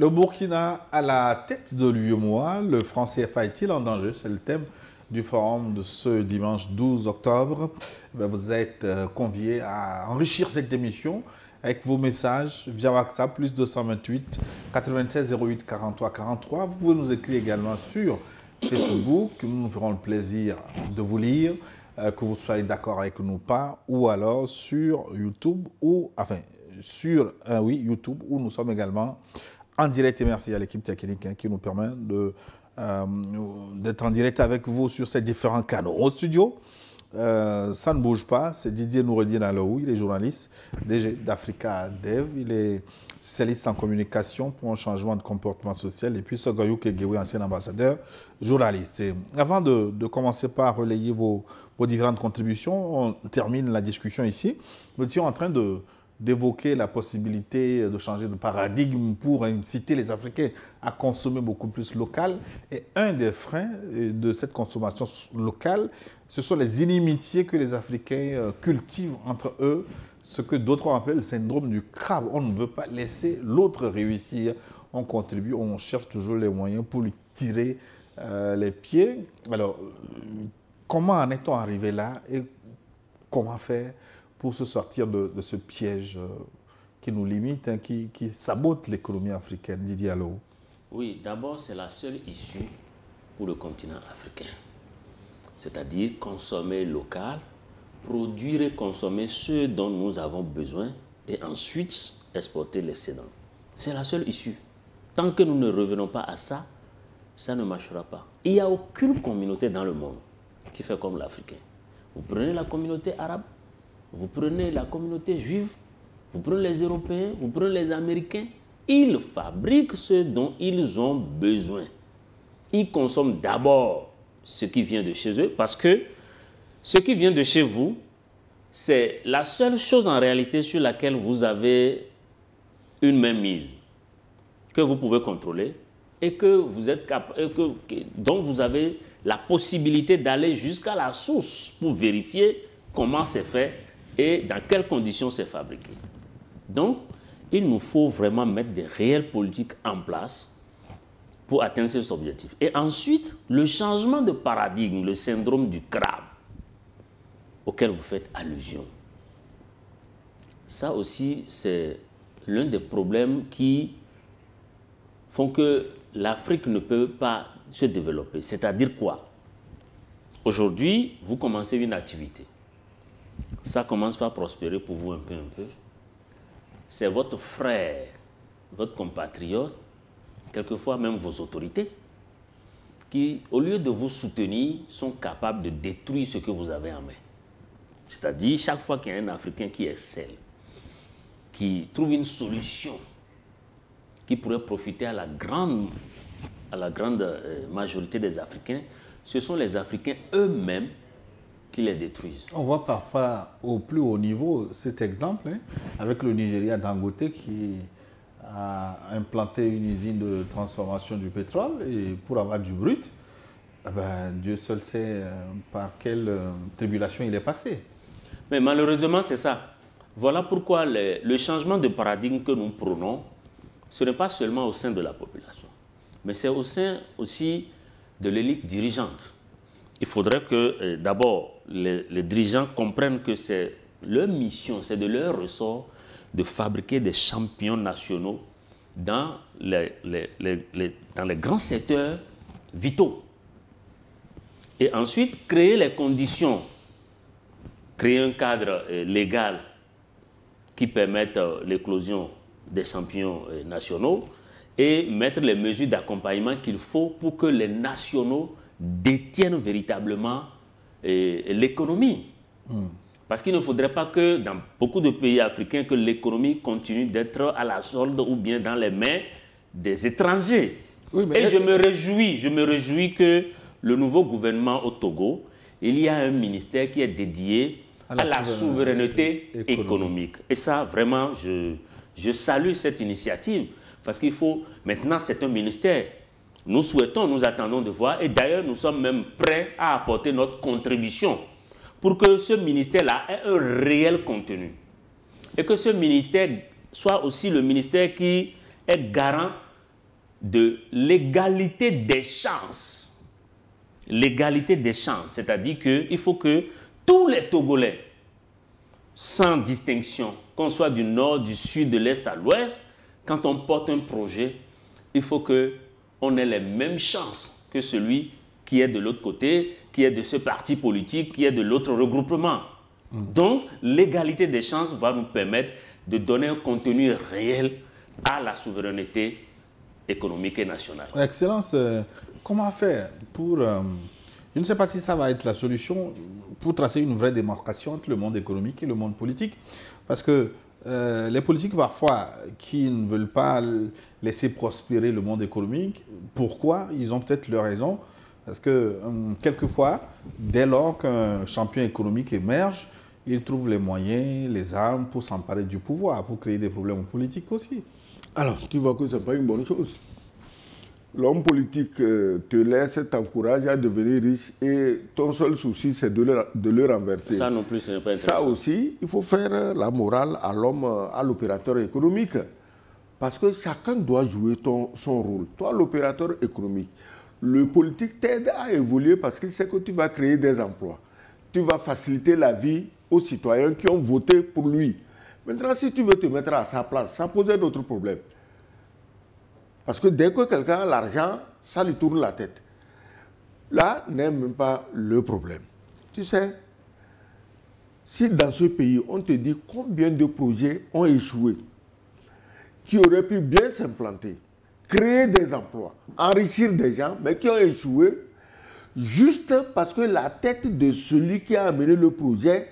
Le Burkina à la tête de l'UEMOA, le franc CFA est-il en danger? C'est le thème du forum de ce dimanche 12 octobre. Vous êtes conviés à enrichir cette émission avec vos messages via WhatsApp, plus 228 96 08 43 43. Vous pouvez nous écrire également sur Facebook. Nous nous ferons le plaisir de vous lire, que vous soyez d'accord avec nous ou pas, ou alors sur YouTube, YouTube, où nous sommes également en direct. Et merci à l'équipe technique qui nous permet d'être en direct avec vous sur ces différents canaux. Au studio, ça ne bouge pas, c'est Didier Noureddine Alaou, il est journaliste DG d'Africa Dev, il est spécialiste en communication pour un changement de comportement social, et puis Sogoyou Kegewe, ancien ambassadeur, journaliste. Et avant de commencer par relayer vos différentes contributions, on termine la discussion ici. Nous étions en train d'évoquer la possibilité de changer de paradigme pour inciter les Africains à consommer beaucoup plus local. Et un des freins de cette consommation locale, ce sont les inimitiés que les Africains cultivent entre eux, ce que d'autres appellent le syndrome du crabe. On ne veut pas laisser l'autre réussir. On contribue, on cherche toujours les moyens pour lui tirer les pieds. Alors, comment en est-on arrivé là et comment faire pour se sortir de ce piège qui nous limite, qui sabote l'économie africaine? Didier Alaou. Oui, d'abord, c'est la seule issue pour le continent africain. C'est-à-dire consommer local, produire et consommer ce dont nous avons besoin et ensuite exporter l'excédent. C'est la seule issue. Tant que nous ne revenons pas à ça, ça ne marchera pas. Il n'y a aucune communauté dans le monde qui fait comme l'Africain. Vous prenez la communauté arabe, vous prenez la communauté juive, vous prenez les Européens, vous prenez les Américains, ils fabriquent ce dont ils ont besoin. Ils consomment d'abord ce qui vient de chez eux, parce que ce qui vient de chez vous, c'est la seule chose en réalité sur laquelle vous avez une mainmise, que vous pouvez contrôler et que vous êtes dont vous avez la possibilité d'aller jusqu'à la source pour vérifier comment c'est fait et dans quelles conditions c'est fabriqué. Donc, il nous faut vraiment mettre des réelles politiques en place pour atteindre ces objectifs. Et ensuite, le changement de paradigme, le syndrome du crabe, auquel vous faites allusion. Ça aussi, c'est l'un des problèmes qui font que l'Afrique ne peut pas se développer. C'est-à-dire quoi? Aujourd'hui, vous commencez une activité. Ça commence par prospérer pour vous un peu. C'est votre frère, votre compatriote, quelquefois même vos autorités, qui, au lieu de vous soutenir, sont capables de détruire ce que vous avez en main. C'est-à-dire, chaque fois qu'il y a un Africain qui excelle, qui trouve une solution, qui pourrait profiter à la grande majorité des Africains, ce sont les Africains eux-mêmes qui les détruisent. On voit parfois au plus haut niveau cet exemple avec le Nigeria Dangote qui a implanté une usine de transformation du pétrole et pour avoir du brut, Dieu seul sait par quelle tribulation il est passé. Mais malheureusement, c'est ça. Voilà pourquoi le changement de paradigme que nous prônons, ce n'est pas seulement au sein de la population, mais c'est au sein aussi de l'élite dirigeante. Il faudrait que d'abord les dirigeants comprennent que c'est leur mission, c'est de leur ressort de fabriquer des champions nationaux dans les grands secteurs vitaux. Et ensuite, créer les conditions, créer un cadre légal qui permette l'éclosion des champions nationaux et mettre les mesures d'accompagnement qu'il faut pour que les nationaux détiennent véritablement l'économie. Parce qu'il ne faudrait pas que dans beaucoup de pays africains, que l'économie continue d'être à la solde ou bien dans les mains des étrangers. Oui, et je me réjouis que le nouveau gouvernement au Togo, il y a un ministère qui est dédié à la souveraineté économique. Et ça, vraiment, je salue cette initiative. Parce qu'il faut, maintenant, c'est un ministère. Nous souhaitons, nous attendons de voir, et d'ailleurs, nous sommes même prêts à apporter notre contribution pour que ce ministère-là ait un réel contenu. Et que ce ministère soit aussi le ministère qui est garant de l'égalité des chances. L'égalité des chances, c'est-à-dire qu'il faut que tous les Togolais, sans distinction, qu'on soit du nord, du sud, de l'est à l'ouest, quand on porte un projet, il faut qu'on ait les mêmes chances que celui qui est de l'autre côté, qui est de ce parti politique, qui est de l'autre regroupement. Donc, l'égalité des chances va nous permettre de donner un contenu réel à la souveraineté économique et nationale. Excellence, comment faire pour... je ne sais pas si ça va être la solution pour tracer une vraie démarcation entre le monde économique et le monde politique. Parce que les politiques, parfois, qui ne veulent pas laisser prospérer le monde économique, pourquoi? Ils ont peut-être leur raison. Parce que quelquefois, dès lors qu'un champion économique émerge, il trouve les moyens, les armes pour s'emparer du pouvoir, pour créer des problèmes politiques aussi. Alors, tu vois que ce n'est pas une bonne chose. L'homme politique te laisse, t'encourage à devenir riche et ton seul souci, c'est de le renverser. Ça non plus, ce n'est pas intéressant. Ça aussi, il faut faire la morale à l'homme, à l'opérateur économique. Parce que chacun doit jouer son rôle. Toi, l'opérateur économique, le politique t'aide à évoluer parce qu'il sait que tu vas créer des emplois. Tu vas faciliter la vie aux citoyens qui ont voté pour lui. Maintenant, si tu veux te mettre à sa place, ça pose un autre problème. Parce que dès que quelqu'un a l'argent, ça lui tourne la tête. Là n'est même pas le problème. Tu sais, si dans ce pays, on te dit combien de projets ont échoué, qui auraient pu bien s'implanter, créer des emplois, enrichir des gens, mais qui ont échoué, juste parce que la tête de celui qui a amené le projet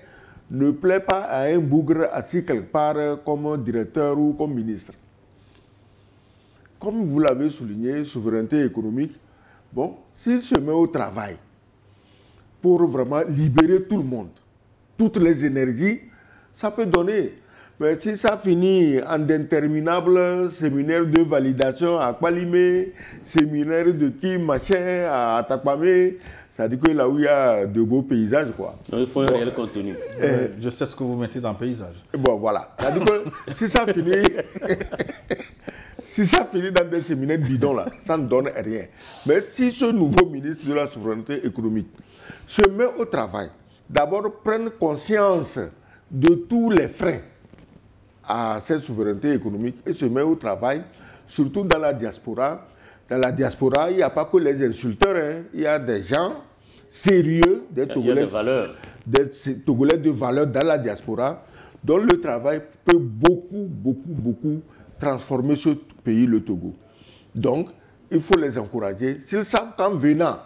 ne plaît pas à un bougre assis quelque part comme directeur ou comme ministre. Comme vous l'avez souligné, souveraineté économique, bon, s'il se met au travail pour vraiment libérer tout le monde, toutes les énergies, ça peut donner. Mais si ça finit en d'interminables séminaires de validation à Kpalimé, séminaire de qui, machin, à Atakpamé, ça dit que là où il y a de beaux paysages, quoi. Donc il faut un réel contenu. Je sais ce que vous mettez dans le paysage. Bon, voilà. Ça dit que si ça finit... Si ça finit dans des séminaires bidons, là, ça ne donne rien. Mais si ce nouveau ministre de la souveraineté économique se met au travail, d'abord prenne conscience de tous les freins à cette souveraineté économique et se met au travail, surtout dans la diaspora. Dans la diaspora, il n'y a pas que les insulteurs, hein. Il y a des gens sérieux, des Togolais, des Togolais de valeur dans la diaspora, dont le travail peut beaucoup transformer ce pays, le Togo. Donc, il faut les encourager. S'ils savent qu'en venant,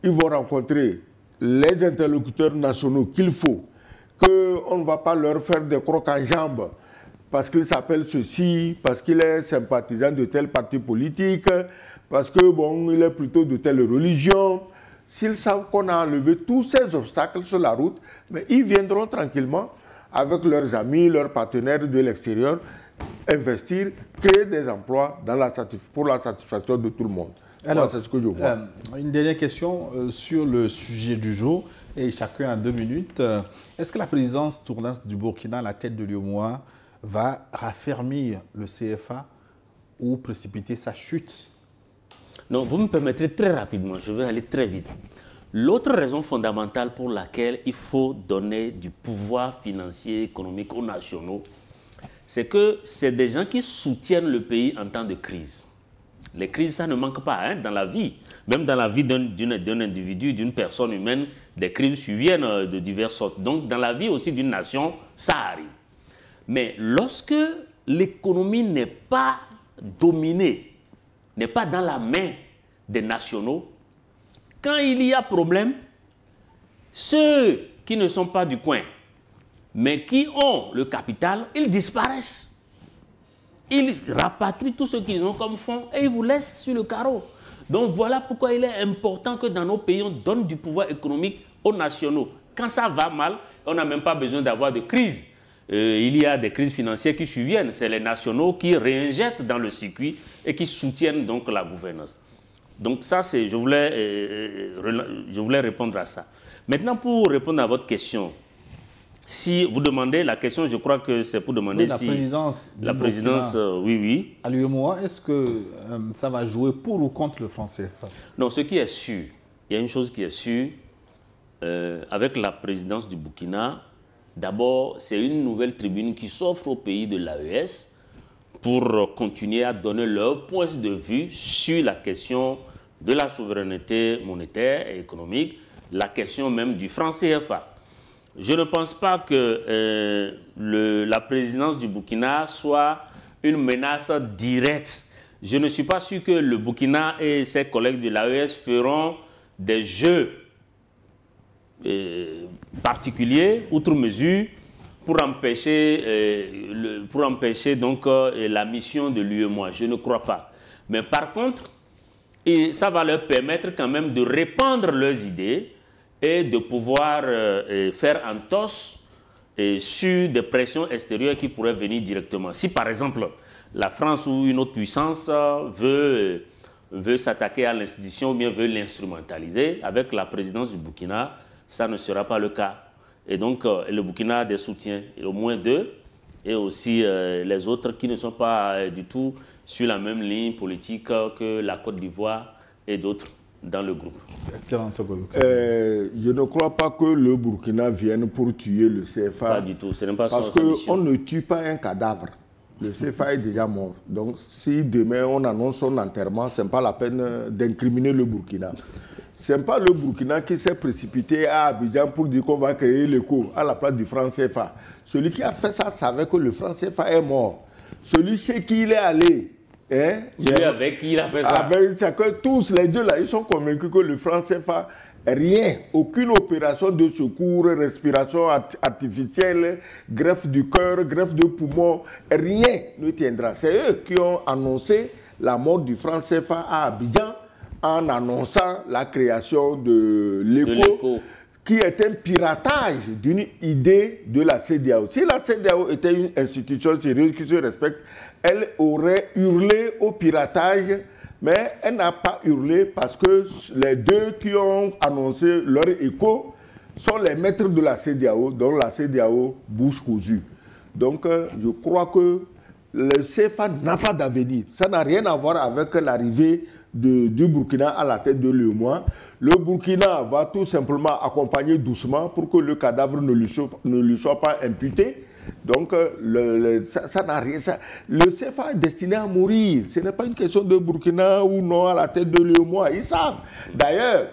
ils vont rencontrer les interlocuteurs nationaux qu'il faut, qu'on ne va pas leur faire des crocs en jambes parce qu'il s'appelle ceci, parce qu'il est sympathisant de tel parti politique, parce que bon, il est plutôt de telle religion. S'ils savent qu'on a enlevé tous ces obstacles sur la route, mais ils viendront tranquillement avec leurs amis, leurs partenaires de l'extérieur, investir, créer des emplois pour la satisfaction de tout le monde. Alors, c'est ce que je vois. Une dernière question sur le sujet du jour, et chacun a 2 minutes. Est-ce que la présidence tournante du Burkina à la tête de l'UEMOA va raffermir le CFA ou précipiter sa chute? Non, vous me permettrez très rapidement, je vais aller très vite. L'autre raison fondamentale pour laquelle il faut donner du pouvoir financier, économique aux nationaux, c'est que c'est des gens qui soutiennent le pays en temps de crise. Les crises, ça ne manque pas hein, dans la vie. Même dans la vie d'un individu, d'une personne humaine, des crises surviennent de diverses sortes. Donc, dans la vie aussi d'une nation, ça arrive. Mais lorsque l'économie n'est pas dominée, n'est pas dans la main des nationaux, quand il y a problème, ceux qui ne sont pas du coin, mais qui ont le capital, ils disparaissent. Ils rapatrient tout ce qu'ils ont comme fonds et ils vous laissent sur le carreau. Donc voilà pourquoi il est important que dans nos pays, on donne du pouvoir économique aux nationaux. Quand ça va mal, on n'a même pas besoin d'avoir de crise. Il y a des crises financières qui surviennent. C'est les nationaux qui réinjectent dans le circuit et qui soutiennent donc la gouvernance. Donc ça, je voulais répondre à ça. Maintenant, pour répondre à votre question, Si vous demandez, la question, je crois que c'est pour demander la si... présidence La présidence, oui. À l'UEMOA, est-ce que ça va jouer pour ou contre le franc CFA? Non, ce qui est sûr, il y a une chose qui est sûre, avec la présidence du Burkina, d'abord, c'est une nouvelle tribune qui s'offre aux pays de l'AES pour continuer à donner leur point de vue sur la question de la souveraineté monétaire et économique, la question même du franc CFA. Je ne pense pas que la présidence du Burkina soit une menace directe. Je ne suis pas sûr que le Burkina et ses collègues de l'AES feront des jeux particuliers, outre mesure, pour empêcher donc la mission de l'UEMOA. Je ne crois pas. Mais par contre, ça va leur permettre quand même de répandre leurs idées et de pouvoir faire entorse sur des pressions extérieures qui pourraient venir directement. Si par exemple la France ou une autre puissance veut s'attaquer à l'institution ou bien veut l'instrumentaliser, avec la présidence du Burkina, ça ne sera pas le cas. Et donc le Burkina a des soutiens, au moins 2, et aussi les autres qui ne sont pas du tout sur la même ligne politique que la Côte d'Ivoire et d'autres dans le groupe. Excellent. Je ne crois pas que le Burkina vienne pour tuer le CFA. Pas du tout, ce n'est pas ça. Parce qu'on ne tue pas un cadavre. Le CFA est déjà mort. Donc si demain on annonce son enterrement, ce n'est pas la peine d'incriminer le Burkina. Ce n'est pas le Burkina qui s'est précipité à Abidjan pour dire qu'on va créer l'écho à la place du franc CFA. Celui qui a fait ça savait que le franc CFA est mort. Celui chez qui il est allé, celui avec qui il a fait ça. Tous les deux là, ils sont convaincus que le franc CFA, rien, aucune opération de secours, respiration artificielle, greffe du cœur, greffe de poumon, rien ne tiendra. C'est eux qui ont annoncé la mort du franc CFA à Abidjan en annonçant la création de l'écho, qui est un piratage d'une idée de la CEDEAO. Si la CEDEAO était une institution sérieuse qui se respecte, elle aurait hurlé au piratage, mais elle n'a pas hurlé parce que les deux qui ont annoncé leur écho sont les maîtres de la CEDEAO, donc la CEDEAO bouche cousue. Donc je crois que le CFA n'a pas d'avenir. Ça n'a rien à voir avec l'arrivée du Burkina à la tête de l'UEMOA. Le Burkina va tout simplement accompagner doucement pour que le cadavre ne lui soit pas imputé. Donc, ça n'a rien. Le CFA est destiné à mourir. Ce n'est pas une question de Burkina ou non à la tête de l'UEMOA. Ils savent. D'ailleurs,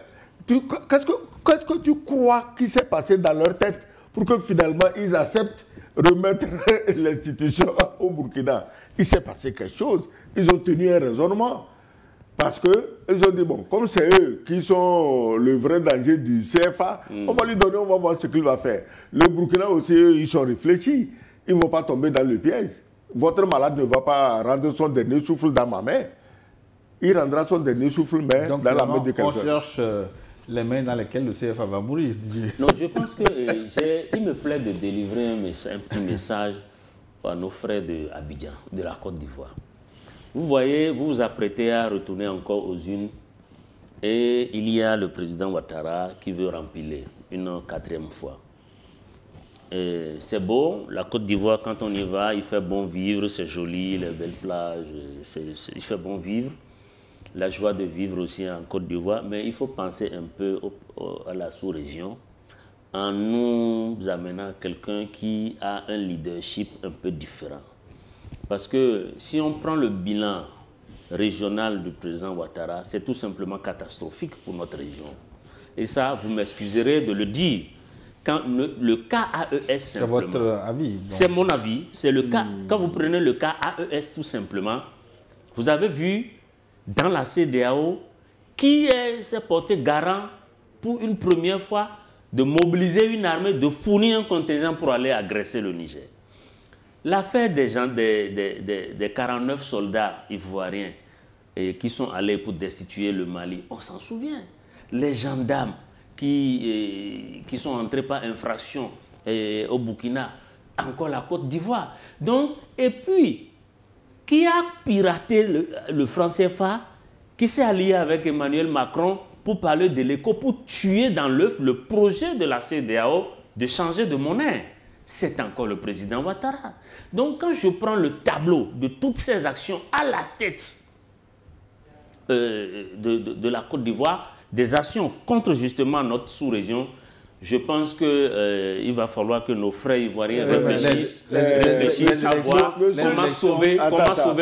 qu'est-ce que tu crois qui s'est passé dans leur tête pour que finalement ils acceptent remettre l'institution au Burkina? Il s'est passé quelque chose. Ils ont tenu un raisonnement. Parce qu'ils ont dit, bon, comme c'est eux qui sont le vrai danger du CFA, on va lui donner, on va voir ce qu'il va faire. Le Burkina aussi, ils sont réfléchis. Ils ne vont pas tomber dans le piège. Votre malade ne va pas rendre son dernier souffle dans ma main. Il rendra son dernier souffle, mais donc, dans la main de quelqu'un. On cherche les mains dans lesquelles le CFA va mourir, Didier. Non, je pense qu'il me plaît de délivrer un petit message à nos frères de Abidjan, de la Côte d'Ivoire. Vous voyez, vous vous apprêtez à retourner encore aux unes et il y a le président Ouattara qui veut rempiler une 4e fois. C'est beau, la Côte d'Ivoire, quand on y va, il fait bon vivre, c'est joli, les belles plages, il fait bon vivre. La joie de vivre aussi en Côte d'Ivoire, mais il faut penser un peu à la sous-région en nous amenant quelqu'un qui a un leadership un peu différent. Parce que si on prend le bilan régional du président Ouattara, c'est tout simplement catastrophique pour notre région. Et ça, vous m'excuserez de le dire. Quand le cas AES, c'est votre avis? C'est mon avis. C'est le cas. Quand vous prenez le cas AES, tout simplement, vous avez vu dans la CEDEAO qui s'est porté garant pour une première fois de mobiliser une armée, de fournir un contingent pour aller agresser le Niger. L'affaire des 49 soldats ivoiriens qui sont allés pour destituer le Mali, on s'en souvient. Les gendarmes qui sont entrés par infraction au Burkina, encore la Côte d'Ivoire. Donc, et puis, qui a piraté le franc CFA, qui s'est allié avec Emmanuel Macron pour parler de l'éco, pour tuer dans l'œuf le projet de la CEDEAO de changer de monnaie. c'est encore le président Ouattara. Donc quand je prends le tableau de toutes ces actions à la tête de la Côte d'Ivoire, des actions contre justement notre sous-région, je pense qu'il va falloir que nos frères ivoiriens réfléchissent à voir comment sauver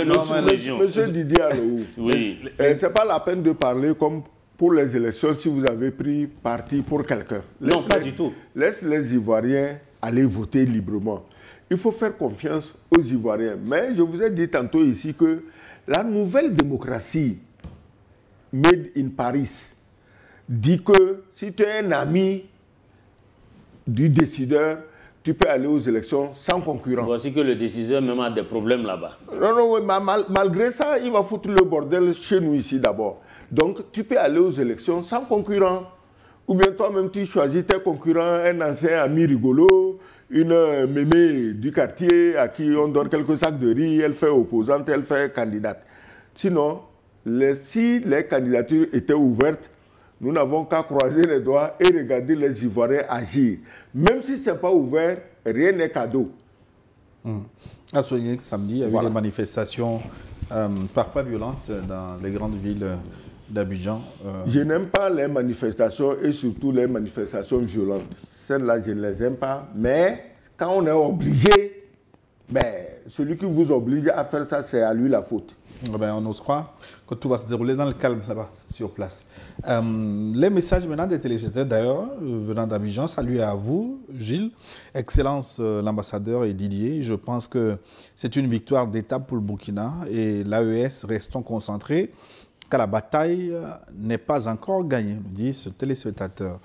notre sous-région. Monsieur Didier Alou, oui. C'est pas la peine de parler comme pour les élections si vous avez pris parti pour quelqu'un. Non, pas du tout. Laisse les Ivoiriens aller voter librement. Il faut faire confiance aux Ivoiriens. Mais je vous ai dit tantôt ici que la nouvelle démocratie made in Paris dit que si tu es un ami du décideur, tu peux aller aux élections sans concurrent. Voici que le décideur même a des problèmes là-bas. Non, malgré ça, il va foutre le bordel chez nous ici d'abord. Donc, tu peux aller aux élections sans concurrent. Ou bien toi-même, tu choisis tes concurrents, un ancien ami rigolo, une mémé du quartier à qui on donne quelques sacs de riz, elle fait opposante, elle fait candidate. Sinon, si les candidatures étaient ouvertes, nous n'avons qu'à croiser les doigts et regarder les Ivoiriens agir. Même si ce n'est pas ouvert, rien n'est cadeau. À souligner que samedi, il y a eu des manifestations parfois violentes dans les grandes villes d'Abidjan. Je n'aime pas les manifestations et surtout les manifestations violentes. Celles-là, je ne les aime pas. Mais quand on est obligé, celui qui vous oblige à faire ça, c'est à lui la faute. On ose croire que tout va se dérouler dans le calme là-bas, sur place. Les messages maintenant des téléspectateurs, d'ailleurs, venant d'Abidjan, salut à vous, Gilles, Excellence l'ambassadeur et Didier. Je pense que c'est une victoire d'étape pour le Burkina et l'AES, restons concentrés, car la bataille n'est pas encore gagnée, nous dit ce téléspectateur.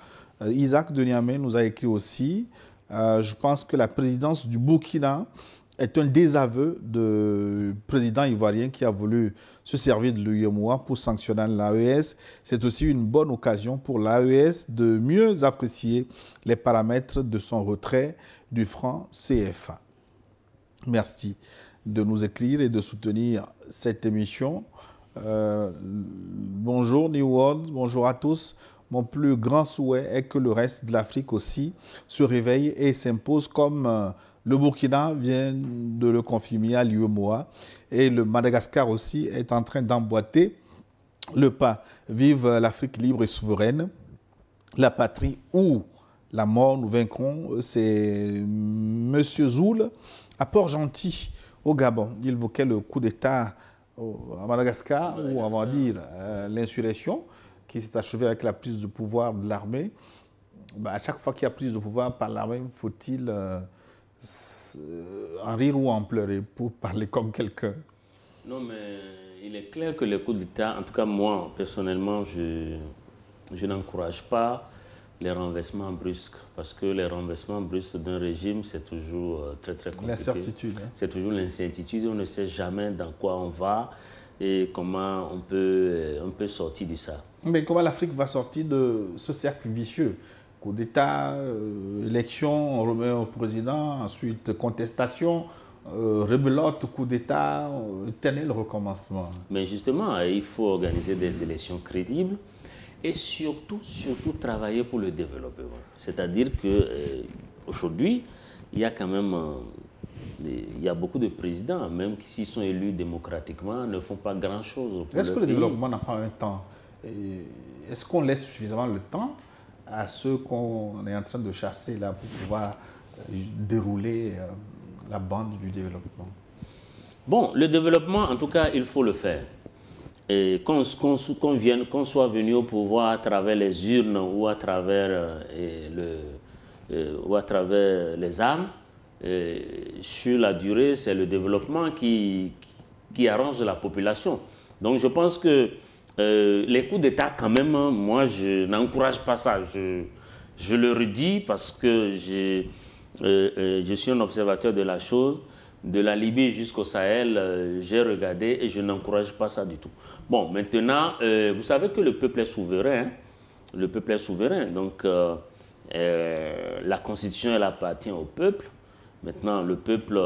Isaac de Niamey nous a écrit aussi, je pense que la présidence du Burkina est un désaveu du président ivoirien qui a voulu se servir de l'UEMOA pour sanctionner l'AES. C'est aussi une bonne occasion pour l'AES de mieux apprécier les paramètres de son retrait du franc CFA. Merci de nous écrire et de soutenir cette émission. Bonjour New World, bonjour à tous. Mon plus grand souhait est que le reste de l'Afrique aussi se réveille et s'impose comme le Burkina vient de le confirmer à l'UEMOA et le Madagascar aussi est en train d'emboîter le pas. Vive l'Afrique libre et souveraine, la patrie ou la mort, nous vaincrons. C'est M. Zoul à Port-Gentil, au Gabon. Il évoquait le coup d'État à Madagascar, ou on va dire l'insurrection qui s'est achevée avec la prise de pouvoir de l'armée. À chaque fois qu'il y a prise de pouvoir par l'armée, faut-il en rire ou en pleurer pour parler comme quelqu'un? Non, mais il est clair que les coups d'État, en tout cas moi, personnellement, je n'encourage pas les renversements brusques, parce que les renversements brusques d'un régime, c'est toujours très compliqué. L'incertitude. C'est toujours l'incertitude, on ne sait jamais dans quoi on va et comment on peut sortir de ça. Mais comment l'Afrique va sortir de ce cercle vicieux? Coup d'État, élection, on remet au président, ensuite contestation, rebelote, coup d'État, éternel recommencement. Mais justement, il faut organiser des élections crédibles et surtout travailler pour le développement. C'est-à-dire qu'aujourd'hui, il y a quand même il y a beaucoup de présidents, même s'ils sont élus démocratiquement, ne font pas grand-chose. Est-ce que le développement n'a pas un temps? Est-ce qu'on laisse suffisamment le temps à ceux qu'on est en train de chasser là pour pouvoir dérouler la bande du développement? Bon, le développement, en tout cas, il faut le faire. Et qu'on soit venu au pouvoir à travers les urnes ou à travers, les armes, sur la durée, c'est le développement qui arrange la population. Donc je pense que les coups d'État, quand même, moi, je n'encourage pas ça. Je le redis parce que je suis un observateur de la chose. De la Libye jusqu'au Sahel, j'ai regardé et je n'encourage pas ça du tout. Bon, maintenant, vous savez que le peuple est souverain. Hein? Le peuple est souverain. Donc, la Constitution, elle appartient au peuple. Maintenant, le peuple,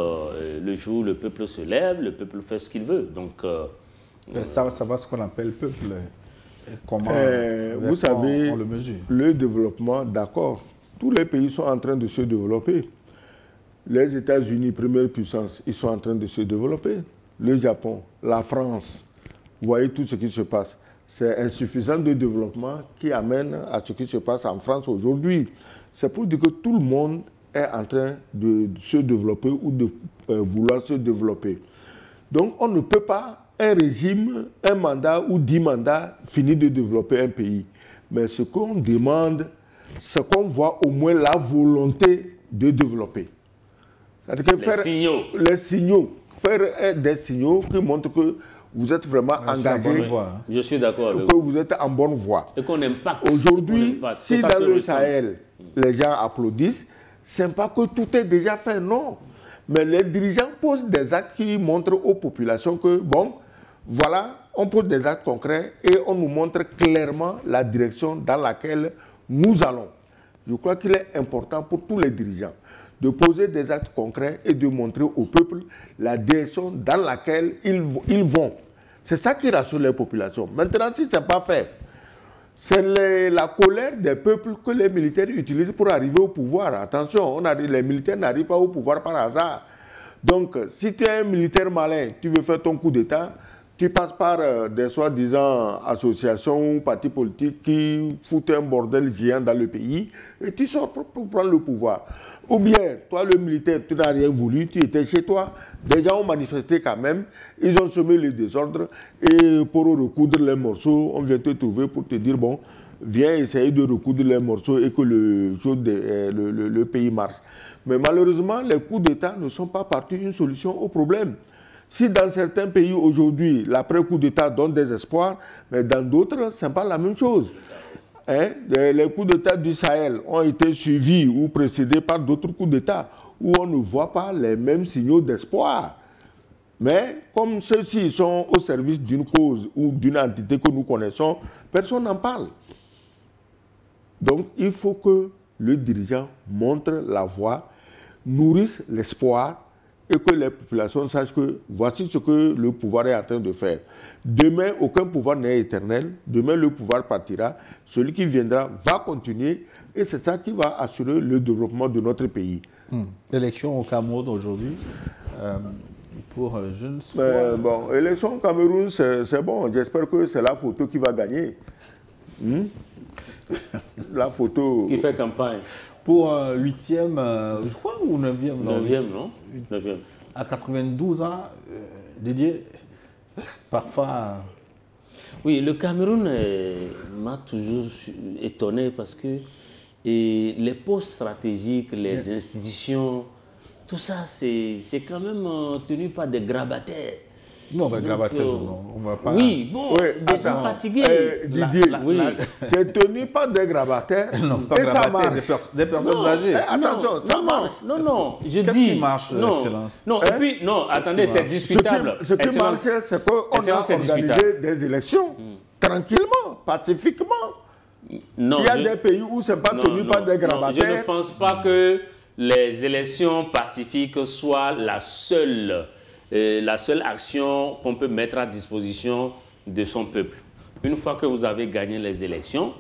le jour où le peuple se lève, le peuple fait ce qu'il veut. Donc, ça va ce qu'on appelle peuple. Comment vous savez, on le mesure? Le développement, d'accord. Tous les pays sont en train de se développer. Les États-Unis, première puissance, ils sont en train de se développer. Le Japon, la France, vous voyez tout ce qui se passe. C'est insuffisant de développement qui amène à ce qui se passe en France aujourd'hui. C'est pour dire que tout le monde est en train de se développer ou de vouloir se développer. Donc on ne peut pas, un régime, un mandat ou 10 mandats, finir de développer un pays. Mais ce qu'on demande, c'est qu'on voit au moins la volonté de développer. C'est-à-dire que les signaux, faire des signaux qui montrent que vous êtes vraiment engagé, je suis d'accord avec que vous êtes en bonne voie. Et qu'on impacte. Aujourd'hui, si dans le Sahel, les gens applaudissent, ce n'est pas que tout est déjà fait, non. Mais les dirigeants posent des actes qui montrent aux populations que, bon, voilà, on pose des actes concrets et on nous montre clairement la direction dans laquelle nous allons. Je crois qu'il est important pour tous les dirigeants de poser des actes concrets et de montrer au peuple la direction dans laquelle ils vont. C'est ça qui rassure les populations. Maintenant, si ce n'est pas fait, c'est la colère des peuples que les militaires utilisent pour arriver au pouvoir. Attention, les militaires n'arrivent pas au pouvoir par hasard. Donc, si tu es un militaire malin, tu veux faire ton coup d'État, tu passes par des soi-disant associations ou partis politiques qui foutent un bordel géant dans le pays et tu sors pour prendre le pouvoir. Ou bien, toi le militaire, tu n'as rien voulu, tu étais chez toi, des gens ont manifesté quand même, ils ont semé le désordre et pour recoudre les morceaux, on vient te trouver pour te dire, bon, viens essayer de recoudre les morceaux et que le pays marche. Mais malheureusement, les coups d'État ne sont pas partis une solution au problème. Si dans certains pays aujourd'hui, l'après-coup d'État donne des espoirs, mais dans d'autres, ce n'est pas la même chose. Hein? Les coups d'État du Sahel ont été suivis ou précédés par d'autres coups d'État où on ne voit pas les mêmes signaux d'espoir. Mais comme ceux-ci sont au service d'une cause ou d'une entité que nous connaissons, personne n'en parle. Donc il faut que le dirigeant montre la voie, nourrisse l'espoir, et que les populations sachent que voici ce que le pouvoir est en train de faire. Demain, aucun pouvoir n'est éternel. Demain, le pouvoir partira. Celui qui viendra va continuer. Et c'est ça qui va assurer le développement de notre pays. Élection au Cameroun aujourd'hui. Pour je ne sais pas. Bon, élection au Cameroun, c'est bon. J'espère que c'est la photo qui va gagner. La photo... Qui fait campagne. Pour 8e, je crois, ou 9e, non 9e, non 9e. À 92 ans, Didier, parfois... Oui, le Cameroun m'a toujours étonné parce que les postes stratégiques, les institutions, tout ça, c'est quand même tenu par des grabataires. Non, mais grabataires, non, on va pas... Oui, bon, des gens fatigués. Didier, c'est tenu par des grabataires. Non, pas grabataires, des personnes âgées. Attention, ça marche. Non, je dis... Qu'est-ce qui marche, Excellence? Non, et puis, non, attendez, c'est discutable. Ce qui marche, c'est qu'on a organisé des élections tranquillement, pacifiquement. Non, il y a des pays où ce n'est pas tenu par des grabataires. Je ne pense pas que les élections pacifiques soient la seule action qu'on peut mettre à disposition de son peuple. Une fois que vous avez gagné les élections,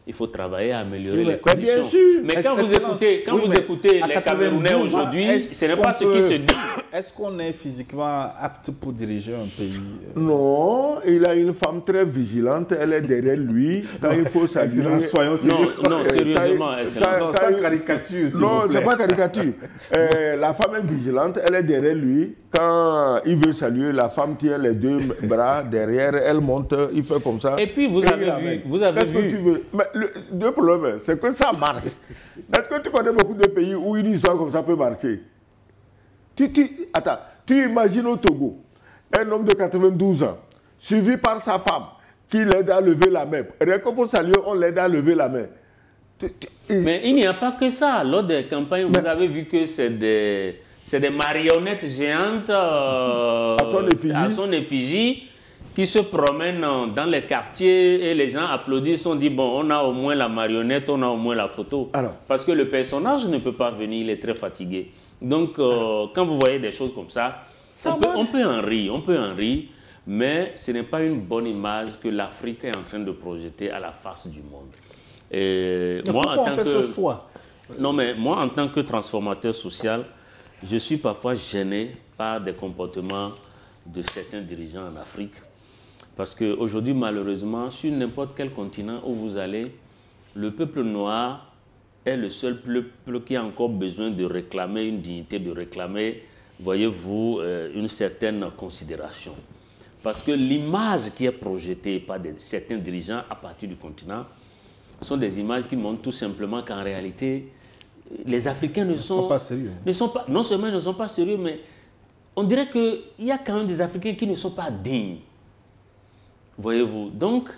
il faut travailler à améliorer les conditions. Bien sûr. Mais quand vous écoutez les Camerounais aujourd'hui, ce n'est pas ce qui se dit. Est-ce qu'on est physiquement apte pour diriger un pays? Non, il a une femme très vigilante, elle est derrière lui. Quand il faut saluer... Non, sérieusement, non, sans caricature, s'il non, vous plaît. C'est pas caricature. La femme est vigilante, elle est derrière lui. Quand il veut saluer, la femme tient les deux bras derrière, elle monte, il fait comme ça. Et puis vous avez vu... Qu'est-ce que tu veux? Mais le problème, c'est que ça marche. Est-ce que tu connais beaucoup de pays où une histoire comme ça peut marcher? Attends, tu imagines au Togo, un homme de 92 ans, suivi par sa femme, qui l'aide à lever la main. Rien que pour saluer, on l'aide à lever la main. Mais il n'y a pas que ça. Lors des campagnes, vous avez vu que c'est des marionnettes géantes à son effigie qui se promènent dans les quartiers et les gens applaudissent, on dit bon, on a au moins la marionnette, on a au moins la photo. Alors, parce que le personnage ne peut pas venir, il est très fatigué. Donc, quand vous voyez des choses comme ça, on peut en rire, mais ce n'est pas une bonne image que l'Afrique est en train de projeter à la face du monde. Pourquoi on fait ce choix? Non, mais moi, en tant que transformateur social, je suis parfois gêné par des comportements de certains dirigeants en Afrique. Parce qu'aujourd'hui, malheureusement, sur n'importe quel continent où vous allez, le peuple noir est le seul peuple qui a encore besoin de réclamer une dignité, de réclamer, voyez-vous, une certaine considération. Parce que l'image qui est projetée par certains dirigeants à partir du continent sont des images qui montrent tout simplement qu'en réalité, les Africains ne sont pas sérieux. Non seulement ils ne sont pas sérieux, mais on dirait qu'il y a quand même des Africains qui ne sont pas dignes. Voyez-vous. Donc,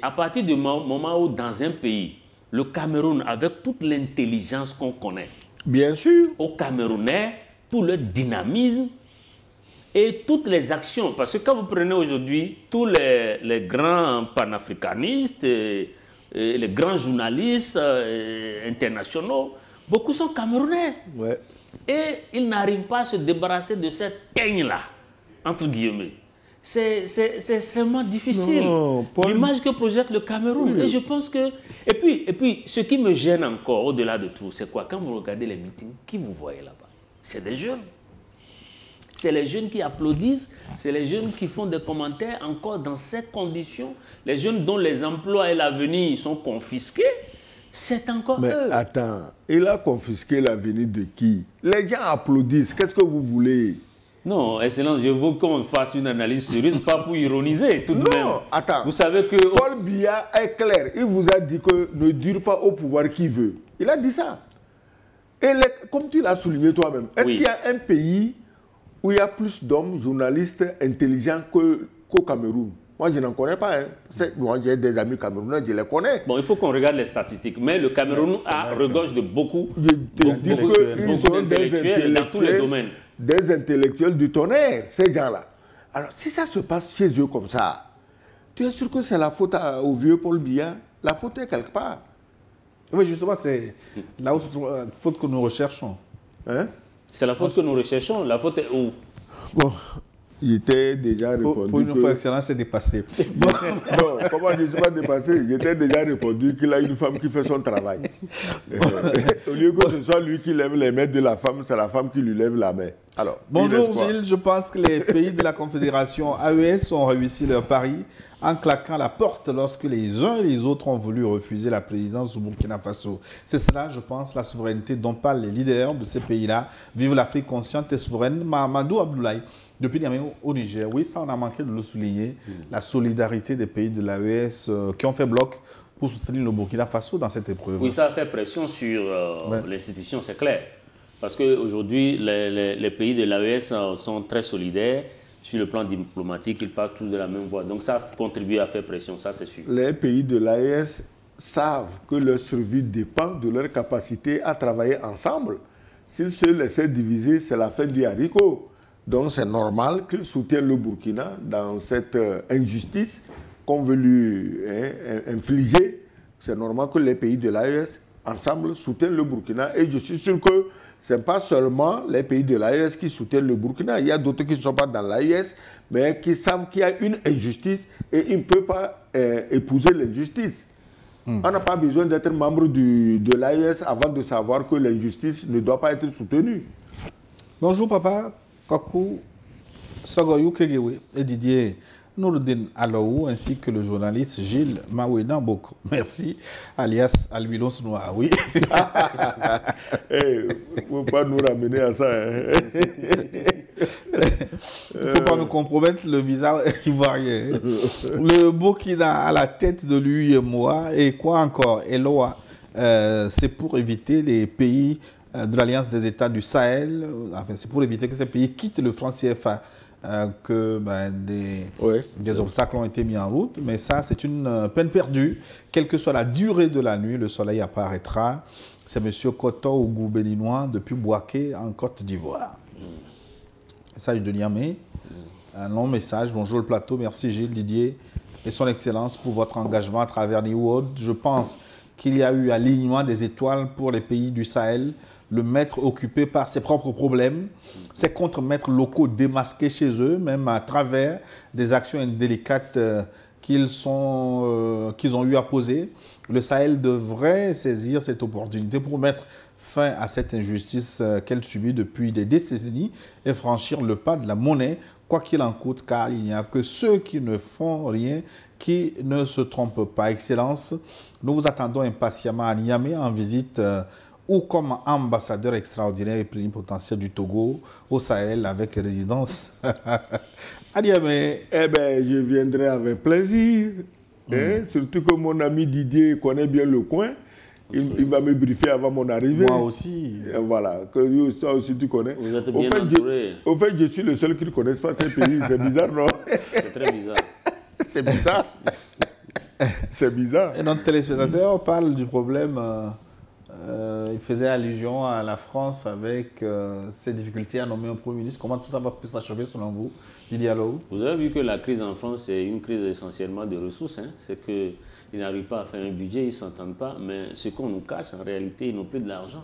à partir du moment où dans un pays, le Cameroun, avec toute l'intelligence qu'on connaît, bien sûr, aux Camerounais, tout le dynamisme et toutes les actions, parce que quand vous prenez aujourd'hui tous les grands panafricanistes, et les grands journalistes internationaux, beaucoup sont Camerounais. Ouais. Et ils n'arrivent pas à se débarrasser de cette teigne-là, entre guillemets. C'est extrêmement difficile. L'image que projette le Cameroun. Oui. Et je pense que... Et puis, ce qui me gêne encore, au-delà de tout, c'est quoi? Quand vous regardez les meetings, qui vous voyez là-bas? C'est des jeunes. C'est les jeunes qui applaudissent, c'est les jeunes qui font des commentaires encore dans ces conditions. Les jeunes dont les emplois et l'avenir sont confisqués, c'est encore eux. Mais attends, il a confisqué l'avenir de qui? Les gens applaudissent, qu'est-ce que vous voulez? Non, Excellence, je veux qu'on fasse une analyse sérieuse, pas pour ironiser tout de même. Non, attends. Vous savez que... Paul Biya est clair, il vous a dit que ne dure pas au pouvoir qui veut. Il a dit ça. Et comme tu l'as souligné toi-même, est-ce qu'il y a un pays où il y a plus d'hommes journalistes intelligents qu'au Cameroun? Moi, je n'en connais pas. Hein. Moi, j'ai des amis camerounais, je les connais. Bon, il faut qu'on regarde les statistiques. Mais le Cameroun regorge de beaucoup d'intellectuels dans tous les domaines. Des intellectuels du tonnerre, ces gens-là. Alors, si ça se passe chez eux comme ça, tu es sûr que c'est la faute au vieux Paul Biya? La faute est quelque part. Oui, justement, c'est la faute que nous recherchons. Hein? C'est la faute que nous recherchons. La faute est où? Bon, j'étais déjà répondu. Pour une fois, Excellence, c'est dépassé. Bon, non, comment je ne suis pas dépassé? J'étais déjà répondu qu'il a une femme qui fait son travail. Au lieu que ce soit lui qui lève les mains de la femme, c'est la femme qui lui lève la main. Alors, bonjour Gilles, je pense que les pays de la Confédération AES ont réussi leur pari en claquant la porte lorsque les uns et les autres ont voulu refuser la présidence du Burkina Faso. C'est cela, je pense, la souveraineté dont parlent les leaders de ces pays-là. Vive l'Afrique consciente et souveraine. Mahamadou Abdoulaye, depuis Niamey au Niger, oui, ça on a manqué de le souligner, la solidarité des pays de l'AES qui ont fait bloc pour soutenir le Burkina Faso dans cette épreuve. Oui, ça a fait pression sur l'institution, c'est clair. Parce qu'aujourd'hui, les pays de l'AES sont très solidaires. Sur le plan diplomatique, ils parlent tous de la même voix. Donc ça a contribué à faire pression, ça c'est sûr. Les pays de l'AES savent que leur survie dépend de leur capacité à travailler ensemble. S'ils se laissaient diviser, c'est la fin du haricot. Donc c'est normal qu'ils soutiennent le Burkina dans cette injustice qu'on veut lui infliger. C'est normal que les pays de l'AES, ensemble, soutiennent le Burkina. Et je suis sûr que ce n'est pas seulement les pays de l'AES qui soutiennent le Burkina. Il y a d'autres qui ne sont pas dans l'AES, mais qui savent qu'il y a une injustice et ils ne peuvent pas épouser l'injustice. On n'a pas besoin d'être membre de l'AES avant de savoir que l'injustice ne doit pas être soutenue. Bonjour papa, Kakou, Sagoyou Kegewe et Didier Nouroudine Alaou, ainsi que le journaliste Gilles Mawena Boko. Merci, alias Albilos Noir, oui. Il ne faut pas nous ramener à ça. Hein. Il ne faut pas me compromettre le visa ivoirien. Le Burkina à la tête de l'UEMOA et quoi encore, Eloa, c'est pour éviter les pays de l'Alliance des États du Sahel, enfin, c'est pour éviter que ces pays quittent le franc CFA. Que des obstacles ont été mis en route, mais ça c'est une peine perdue. Quelle que soit la durée de la nuit, le soleil apparaîtra. C'est M. Koto Ougou Béninois depuis Bouaké en Côte d'Ivoire. Message de Niamey, un long message. Bonjour le plateau, merci Gilles, Didier et son excellence pour votre engagement à travers New World. Je pense qu'il y a eu alignement des étoiles pour les pays du Sahel. Le maître occupé par ses propres problèmes, ses contre-maîtres locaux démasqués chez eux, même à travers des actions indélicates qu'ils ont eu à poser. Le Sahel devrait saisir cette opportunité pour mettre fin à cette injustice qu'elle subit depuis des décennies et franchir le pas de la monnaie, quoi qu'il en coûte, car il n'y a que ceux qui ne font rien qui ne se trompent pas. Excellence, nous vous attendons impatiemment à Niamey en visite ou comme ambassadeur extraordinaire et plénipotentiaire du Togo au Sahel avec résidence à Niamey. Eh bien, je viendrai avec plaisir. Hein? Surtout que mon ami Didier connaît bien le coin. Il va me briefer avant mon arrivée. Moi aussi. Et voilà, que ça aussi tu connais. Vous êtes bien entouré. Au fait, je suis le seul qui ne connaisse pas ces pays. C'est bizarre, non? C'est très bizarre. C'est bizarre. C'est bizarre. Et notre téléspectateur parle du problème. Il faisait allusion à la France avec ses difficultés à nommer un Premier ministre. Comment tout ça va s'achever selon vous, Didier Allo? Vous avez vu que la crise en France, c'est une crise essentiellement de ressources. Hein. C'est qu'ils n'arrivent pas à faire un budget, ils ne s'entendent pas. Mais ce qu'on nous cache, en réalité, ils n'ont plus de l'argent.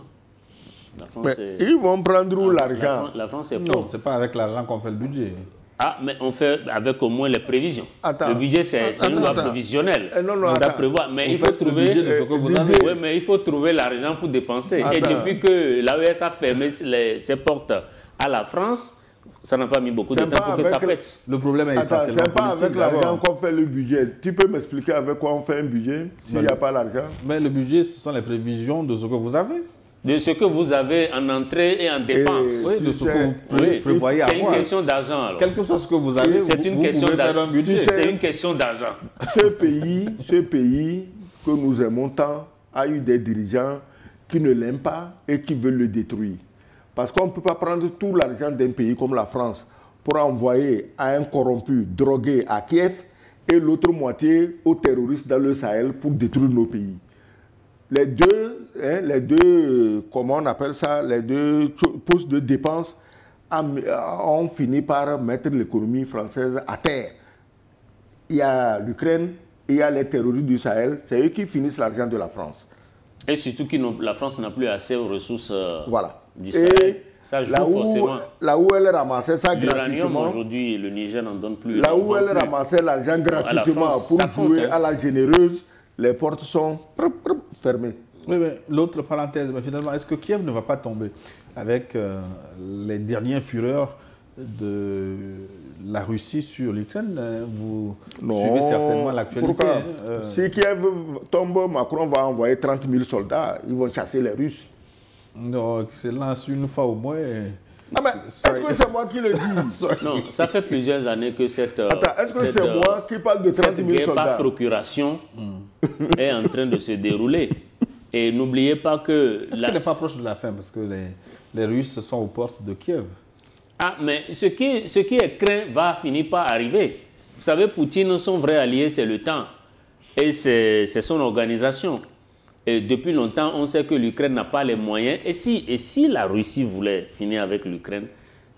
La France, ils vont prendre où l'argent? La France est pauvre. Non, ce n'est pas avec l'argent qu'on fait le budget. Ah, mais on fait avec au moins les prévisions. Attends, le budget, c'est une loi prévisionnelle. Ça prévoit. Mais il faut trouver. Le budget de ce que vous avez. Oui, mais il faut trouver l'argent pour dépenser. Et depuis que l'AES a fermé ses portes à la France, ça n'a pas mis beaucoup de temps pour que ça pète. Le problème est essentiellement politique. C'est pas avec l'argent qu'on fait le budget. Tu peux m'expliquer avec quoi on fait un budget s'il n'y a pas l'argent? Mais le budget, ce sont les prévisions de ce que vous avez. De ce que vous avez en entrée et en dépense. Oui, de ce que vous prévoyez avoir. C'est une question d'argent. Alors. Quel que soit ce que vous avez, vous pouvez faire un budget. C'est une question d'argent. Ce pays que nous aimons tant a eu des dirigeants qui ne l'aiment pas et qui veulent le détruire. Parce qu'on ne peut pas prendre tout l'argent d'un pays comme la France pour envoyer à un corrompu drogué à Kiev et l'autre moitié aux terroristes dans le Sahel pour détruire nos pays. Les deux, comment on appelle ça, les deux postes de dépenses ont fini par mettre l'économie française à terre. Il y a l'Ukraine et il y a les terroristes du Sahel, c'est eux qui finissent l'argent de la France. Et surtout que la France n'a plus assez aux ressources du Sahel. Et ça joue forcément. Là où elle ramassait ça gratuitement. Aujourd'hui, le Niger n'en donne plus. Là où elle ramassait l'argent gratuitement pour jouer à la généreuse, les portes sont fermées. Oui, mais l'autre parenthèse, mais finalement, est-ce que Kiev ne va pas tomber avec les dernières fureurs de la Russie sur l'Ukraine? Vous suivez certainement l'actualité. Si Kiev tombe, Macron va envoyer 30 000 soldats. Ils vont chasser les Russes. Non, excellent, une fois au moins. Ah ben, est-ce que c'est moi qui le dis? Non, ça fait plusieurs années que cette... Attends, est-ce que c'est moi qui parle de 30 000 soldats? Cette guerre par procuration est en train de se dérouler. Et n'oubliez pas que... Est-ce qu'elle n'est pas proche de la fin? Parce que les Russes sont aux portes de Kiev. Ah, mais ce qui est craint va finir par arriver. Vous savez, Poutine, son vrai allié, c'est le temps. Et c'est son organisation. Et depuis longtemps, on sait que l'Ukraine n'a pas les moyens. Et si la Russie voulait finir avec l'Ukraine,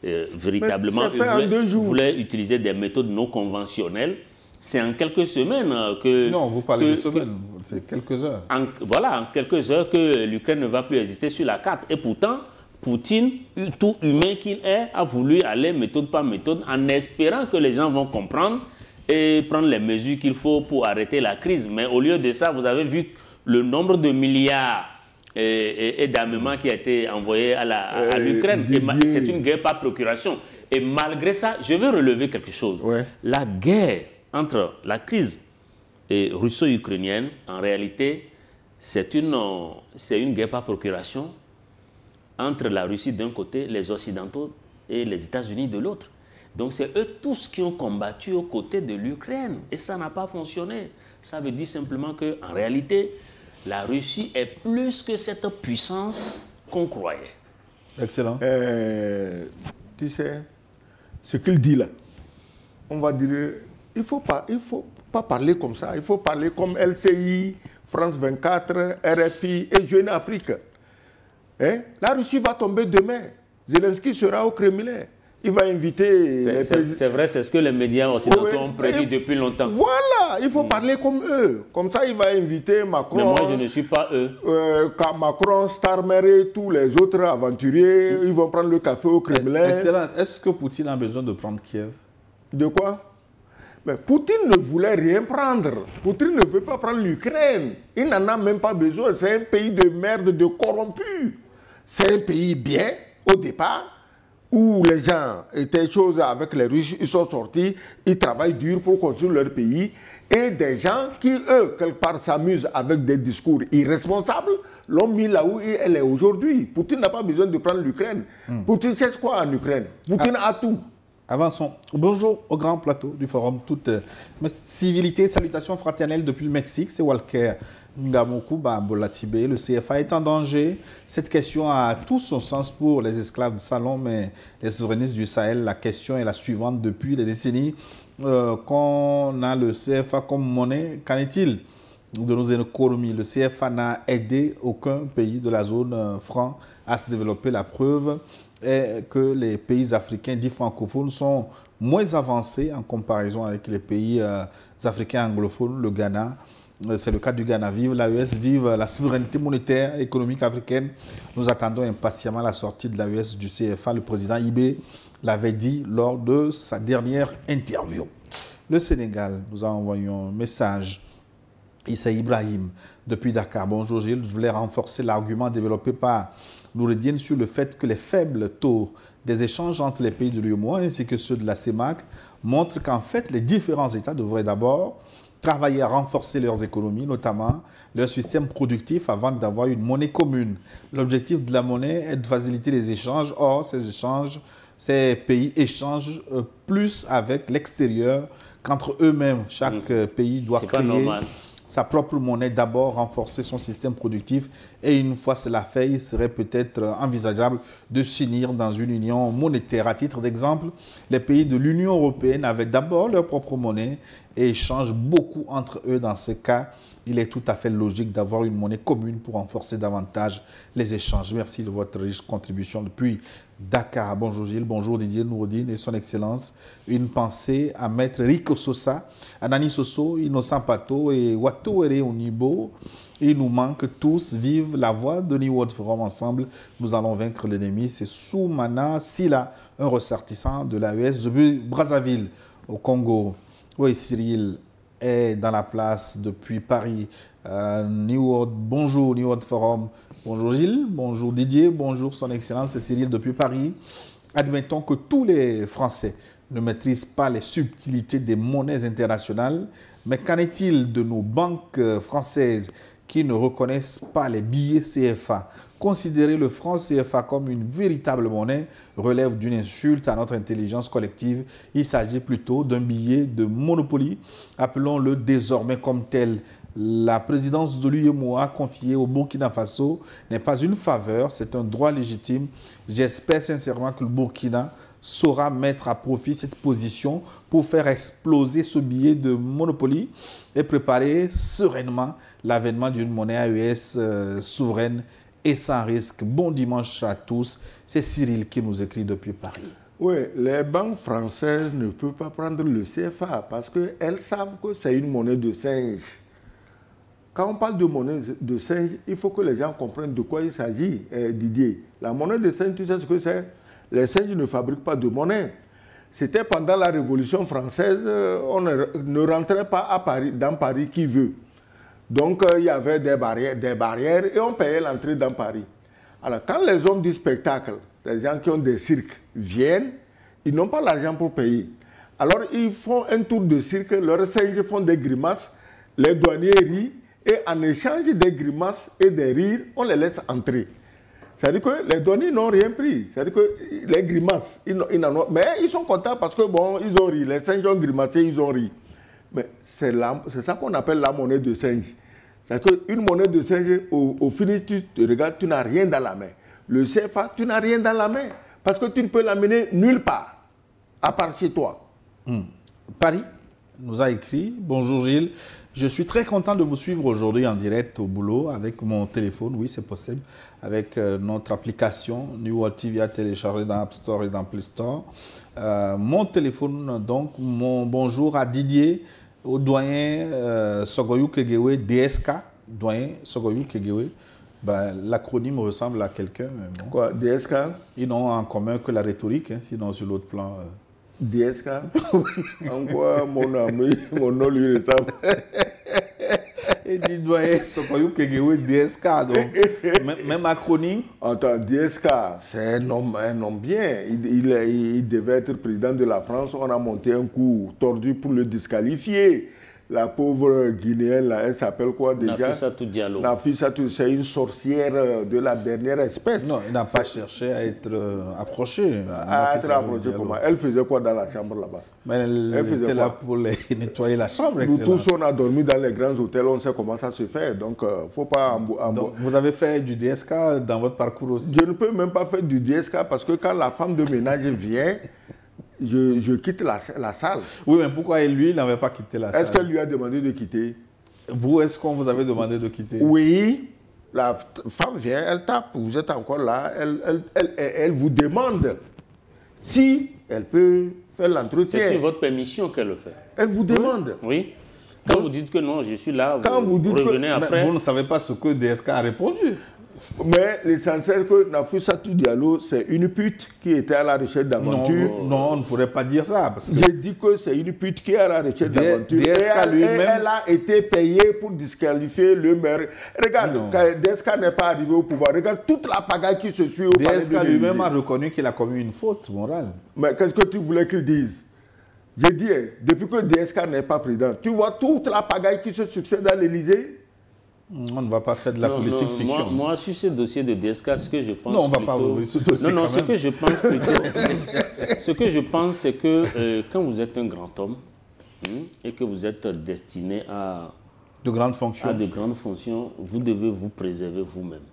véritablement, voulait utiliser des méthodes non conventionnelles, c'est en quelques semaines que... Non, vous parlez de semaines, c'est quelques heures. Voilà, en quelques heures que l'Ukraine ne va plus exister sur la carte. Et pourtant, Poutine, tout humain qu'il est, a voulu aller méthode par méthode en espérant que les gens vont comprendre et prendre les mesures qu'il faut pour arrêter la crise. Mais au lieu de ça, vous avez vu le nombre de milliards et d'armements qui a été envoyé à l'Ukraine. C'est une guerre par procuration. Et malgré ça, je veux relever quelque chose. Ouais. La guerre entre la crise russo-ukrainienne, en réalité, c'est une guerre par procuration entre la Russie d'un côté, les Occidentaux et les États-Unis de l'autre. Donc c'est eux tous qui ont combattu aux côtés de l'Ukraine. Et ça n'a pas fonctionné. Ça veut dire simplement qu'en réalité, la Russie est plus que cette puissance qu'on croyait. Excellent. Tu sais, ce qu'il dit là, on va dire, il faut pas parler comme ça. Il faut parler comme LCI, France 24, RFI et Jeune Afrique. Hein? La Russie va tomber demain. Zelensky sera au Kremlin. Il va inviter... C'est vrai, c'est ce que les médias occidentaux ont prédit depuis longtemps. Voilà, il faut parler comme eux. Comme ça, il va inviter Macron... Mais moi, je ne suis pas eux. Macron, Starmer, tous les autres aventuriers, ils vont prendre le café au Kremlin. Excellent. Est-ce que Poutine a besoin de prendre Kiev? De quoi? Mais Poutine ne voulait rien prendre. Poutine ne veut pas prendre l'Ukraine. Il n'en a même pas besoin. C'est un pays de merde, de corrompus. c'est un pays bien au départ, où les gens étaient choses avec les riches, ils sont sortis, ils travaillent dur pour construire leur pays, et des gens qui, eux, quelque part, s'amusent avec des discours irresponsables, l'ont mis là où elle est aujourd'hui. Poutine n'a pas besoin de prendre l'Ukraine. Poutine cherche quoi en Ukraine? Poutine a tout. Avançons. Bonjour au grand plateau du forum. Toute civilité, salutations fraternelles depuis le Mexique. C'est Walker Ngamoku Bolatibé. Le CFA est en danger. Cette question a tout son sens pour les esclaves du salon, mais les souverainistes du Sahel, la question est la suivante. Depuis des décennies qu'on a le CFA comme monnaie, qu'en est-il de nos économies? Le CFA n'a aidé aucun pays de la zone franc à se développer. La preuve est que les pays africains dits francophones sont moins avancés en comparaison avec les pays africains anglophones. Le Ghana, c'est le cas du Ghana. Vive l'AES, vive la souveraineté monétaire et économique africaine. Nous attendons impatiemment la sortie de l'AES du CFA. Le président Ibé l'avait dit lors de sa dernière interview. Le Sénégal nous a envoyé un message. Issa Ibrahim, depuis Dakar. Bonjour Gilles, je voulais renforcer l'argument développé par Noureddine sur le fait que les faibles taux des échanges entre les pays de l'UEMOA ainsi que ceux de la CEMAC montrent qu'en fait, les différents États devraient d'abord travailler à renforcer leurs économies, notamment leur système productif, avant d'avoir une monnaie commune. L'objectif de la monnaie est de faciliter les échanges. Or, ces pays échangent plus avec l'extérieur qu'entre eux-mêmes. Chaque pays doit créer sa propre monnaie, d'abord renforcer son système productif, et une fois cela fait, il serait peut-être envisageable de s'unir dans une union monétaire. À titre d'exemple, les pays de l'Union européenne avaient d'abord leur propre monnaie et échangent beaucoup entre eux. Dans ce cas, il est tout à fait logique d'avoir une monnaie commune pour renforcer davantage les échanges. Merci de votre riche contribution depuis Dakar. Bonjour Gilles, bonjour Didier Noureddine et son excellence. Une pensée à Maître Rico Sosa, Anani Soso, Innocent Pato et Wato Ere Onibo. Il nous manque tous. Vive la voix de New World Forum. Ensemble, nous allons vaincre l'ennemi. C'est Soumana Sila, un ressortissant de l'AES de Brazzaville au Congo. Oui, Cyril est dans la place depuis Paris. New World, bonjour New World Forum. Bonjour Gilles, bonjour Didier, bonjour son excellence, c'est Cyril depuis Paris. Admettons que tous les Français ne maîtrisent pas les subtilités des monnaies internationales, mais qu'en est-il de nos banques françaises qui ne reconnaissent pas les billets CFA? Considérer le franc CFA comme une véritable monnaie relève d'une insulte à notre intelligence collective. Il s'agit plutôt d'un billet de Monopoly. Appelons-le désormais comme tel. La présidence de l'UEMOA confiée au Burkina Faso n'est pas une faveur, c'est un droit légitime. J'espère sincèrement que le Burkina saura mettre à profit cette position pour faire exploser ce billet de Monopoly et préparer sereinement l'avènement d'une monnaie AES souveraine et sans risque. Bon dimanche à tous. C'est Cyril qui nous écrit depuis Paris. Oui, les banques françaises ne peuvent pas prendre le CFA parce qu'elles savent que c'est une monnaie de singe. Quand on parle de monnaie de singe, il faut que les gens comprennent de quoi il s'agit, Didier. La monnaie de singe, tu sais ce que c'est? Les singes ne fabriquent pas de monnaie. C'était pendant la Révolution française, on ne rentrait pas à Paris, dans Paris qui veut. Donc, il y avait des barrières et on payait l'entrée dans Paris. Alors, quand les hommes du spectacle, les gens qui ont des cirques, viennent, ils n'ont pas l'argent pour payer. Alors, ils font un tour de cirque, leurs singes font des grimaces, les douaniers rient, et en échange des grimaces et des rires, on les laisse entrer. C'est-à-dire que les douaniers n'ont rien pris. C'est-à-dire que les grimaces, ils n'en ont... Mais ils sont contents parce que, bon, ils ont ri. Les singes ont grimacé, ils ont ri. Mais c'est ça qu'on appelle la monnaie de singe. C'est-à-dire qu'une monnaie de singe, au finish, tu te regardes, tu n'as rien dans la main. Le CFA, tu n'as rien dans la main. Parce que tu ne peux l'amener nulle part, à part chez toi. Paris nous a écrit. Bonjour Gilles. Je suis très content de vous suivre aujourd'hui en direct au boulot avec mon téléphone. Oui, c'est possible. Avec notre application New World TV à télécharger dans App Store et dans Play Store. Mon téléphone, donc, mon bonjour à Didier, au doyen Sogoyou Kegewe, DSK, doyen Sogoyou Kegewe. Ben, l'acronyme ressemble à quelqu'un. Bon. Quoi, DSK? Ils n'ont en commun que la rhétorique, hein, sinon sur l'autre plan. DSK? En quoi mon ami, mon nom lui ressemble? Et dit doyen Sokoyou Kegewe DSK. Donc, même acronyme. Attends, DSK, c'est un homme bien. Il devait être président de la France. On a monté un coup tordu pour le disqualifier. La pauvre Guinéenne, là, elle s'appelle quoi déjà? Nafissatou Diallo. Nafissatou, c'est une sorcière de la dernière espèce. Non, il n'a pas cherché à être approché. À être approché comment? Elle faisait quoi dans la chambre là-bas? Mais elle était là pour nettoyer la chambre. Nous tous, on a dormi dans les grands hôtels, on sait comment ça se fait. Donc, il ne faut pas... Donc, vous avez fait du DSK dans votre parcours aussi? Je ne peux même pas faire du DSK parce que quand la femme de ménage vient, je quitte la salle. Oui, mais pourquoi lui, il n'avait pas quitté la salle? Est-ce qu'elle lui a demandé de quitter? Vous, est-ce qu'on vous avait demandé de quitter? Oui. La femme vient, elle tape, vous êtes encore là, elle vous demande si elle peut faire l'entretien. C'est sur votre permission qu'elle le fait. Elle vous demande. Oui. Quand vous dites que non, je suis là, vous dites revenez après. Mais vous ne savez pas ce que DSK a répondu. Mais l'essentiel que Nafissatou Diallo, c'est une pute qui était à la recherche d'aventure. Non, on ne pourrait pas dire ça. Parce que j'ai dit que c'est une pute qui est à la recherche d'aventure. Elle a été payée pour disqualifier le maire. Regarde, DSK n'est pas arrivé au pouvoir. Regarde toute la pagaille qui se suit au palais de l'Élysée. DSK lui-même a reconnu qu'il a commis une faute morale. Mais qu'est-ce que tu voulais qu'il dise? J'ai dit, depuis que DSK n'est pas président, tu vois toute la pagaille qui se succède à l'Élysée? On ne va pas faire de la politique fiction. Moi, sur ce dossier de DSK, ce que je pense. Non, on ne va pas ouvrir ce dossier. Non, ce que je pense plutôt. Ce que je pense, c'est que quand vous êtes un grand homme et que vous êtes destiné à de grandes fonctions, vous devez vous préserver vous-même.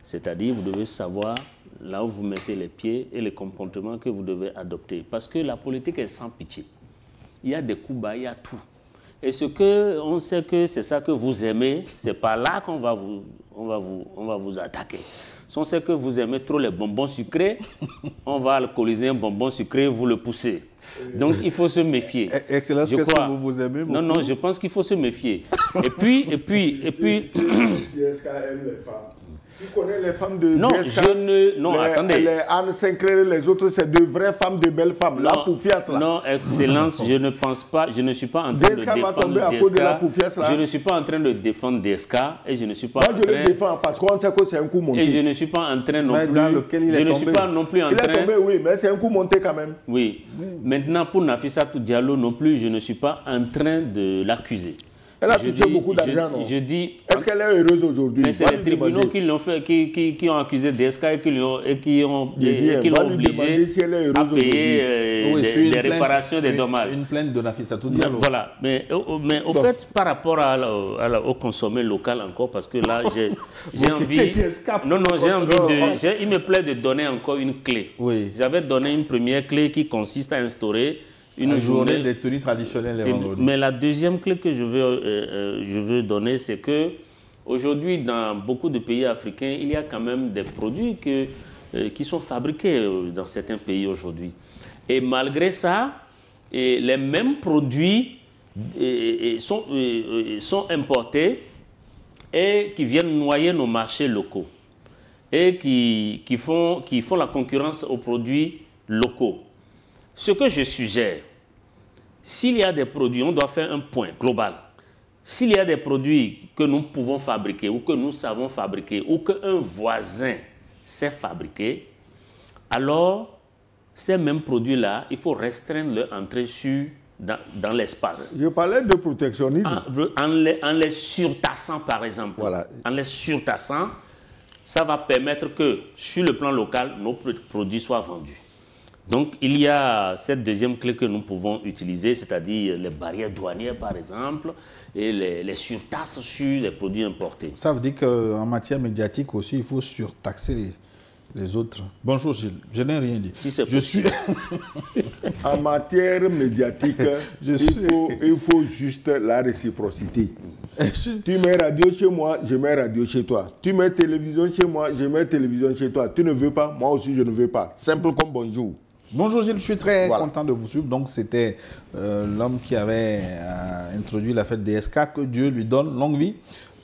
C'est-à-dire, vous devez savoir là où vous mettez les pieds et les comportements que vous devez adopter. Parce que la politique est sans pitié. Il y a des coups bas, il y a tout. Et ce que on sait que c'est ça que vous aimez, c'est pas là qu'on va vous attaquer. Si on sait que vous aimez trop les bonbons sucrés, on va alcooliser un bonbon sucré, vous le poussez. Donc il faut se méfier. Excellence, qu'est-ce que vous aimez beaucoup? Non, je pense qu'il faut se méfier. Et puis. DSK aime les femmes. Tu connais les femmes de DSK? Non, attendez. Les Anne Sinclair, les autres, c'est de vraies femmes, de belles femmes. La Poufias, là. Non, Excellence, je ne pense pas, je ne suis pas en train de défendre DSK. Je ne suis pas en train de défendre DSK et je ne suis pas en train... Moi, je le défends parce qu'on sait que c'est un coup monté. Et je ne suis pas en train non plus... Dans lequel il est tombé. Je ne suis pas non plus en train... Il est tombé, oui, mais c'est un coup monté quand même. Oui. Maintenant, pour Nafissatou Diallo non plus, je ne suis pas en train de l'accuser. Elle a touché beaucoup d'argent, non? Je dis... Est-ce qu'elle est heureuse aujourd'hui? Mais c'est les tribunaux qui l'ont fait, qui ont accusé DSK et qui l'ont obligé à payer des réparations des dommages. Une plainte de Nafissatou Diallo. Voilà. Mais au fait, par rapport au consommé local encore, parce que là, j'ai envie... Il me plaît de donner encore une clé. Oui. J'avais donné une première clé qui consiste à instaurer une journée des tenues traditionnelles les vendredis. Mais la deuxième clé que je veux donner, c'est que aujourd'hui, dans beaucoup de pays africains, il y a quand même des produits qui sont fabriqués dans certains pays aujourd'hui. Et malgré ça, les mêmes produits sont importés et qui viennent noyer nos marchés locaux et qui font la concurrence aux produits locaux. Ce que je suggère, s'il y a des produits, on doit faire un point global. S'il y a des produits que nous pouvons fabriquer ou que nous savons fabriquer ou qu'un voisin sait fabriquer, alors ces mêmes produits-là, il faut restreindre leur entrée dans l'espace. Je parlais de protectionnisme. En les surtaxant, par exemple. Voilà. En les surtaxant, ça va permettre que, sur le plan local, nos produits soient vendus. Donc, il y a cette deuxième clé que nous pouvons utiliser, c'est-à-dire les barrières douanières, par exemple, et les surtaxes sur les produits importés. Ça veut dire qu'en matière médiatique aussi, il faut surtaxer les autres. Bonjour Gilles, je n'ai rien dit. Si c'est possible. En matière médiatique, il faut juste la réciprocité. Tu mets radio chez moi, je mets radio chez toi. Tu mets télévision chez moi, je mets télévision chez toi. Tu ne veux pas, moi aussi je ne veux pas. Simple comme bonjour. Bonjour Gilles, je suis très content de vous suivre. Donc c'était l'homme qui avait introduit la fête DSK, que Dieu lui donne longue vie.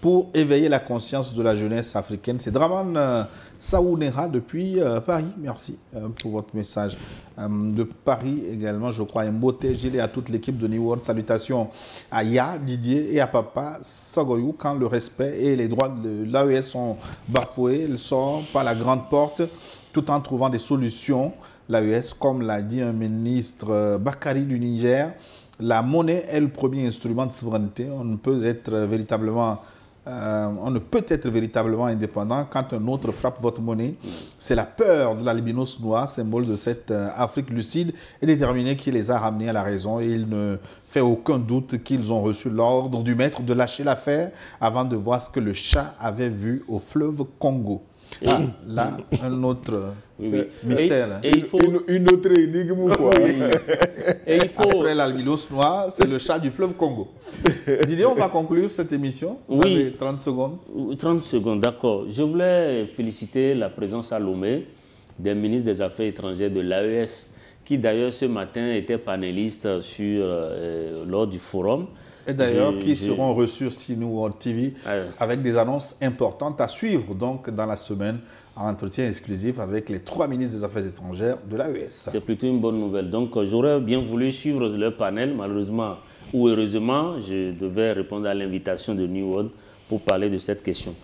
pour éveiller la conscience de la jeunesse africaine. C'est Draman Saounera depuis Paris. Merci pour votre message. De Paris également, je crois, Mbote, Gilles et à toute l'équipe de New World. Salutations à Ya, Didier et à Papa Sagoyou. Quand le respect et les droits de l'AES sont bafoués, elle sort par la grande porte tout en trouvant des solutions. L'AES, comme l'a dit un ministre Bakari du Niger, la monnaie est le premier instrument de souveraineté. On ne peut être véritablement indépendant quand un autre frappe votre monnaie. C'est la peur de l'albinos noir, symbole de cette Afrique lucide et déterminée qui les a ramenés à la raison. Et il ne fait aucun doute qu'ils ont reçu l'ordre du maître de lâcher l'affaire avant de voir ce que le chat avait vu au fleuve Congo. Ah, là, un autre mystère. Et il faut... une autre énigme ou quoi? Et il faut... Après l'albinos noir, c'est le chat du fleuve Congo. Didier, on va conclure cette émission. Vous avez 30 secondes. 30 secondes, d'accord. Je voulais féliciter la présence à Lomé des ministres des Affaires étrangères de l'AES, qui d'ailleurs ce matin étaient panélistes lors du forum. Et d'ailleurs, qui seront reçus sur New World TV avec des annonces importantes à suivre donc dans la semaine en entretien exclusif avec les 3 ministres des Affaires étrangères de l'AES. C'est plutôt une bonne nouvelle. Donc, j'aurais bien voulu suivre le panel. Malheureusement ou heureusement, je devais répondre à l'invitation de New World pour parler de cette question.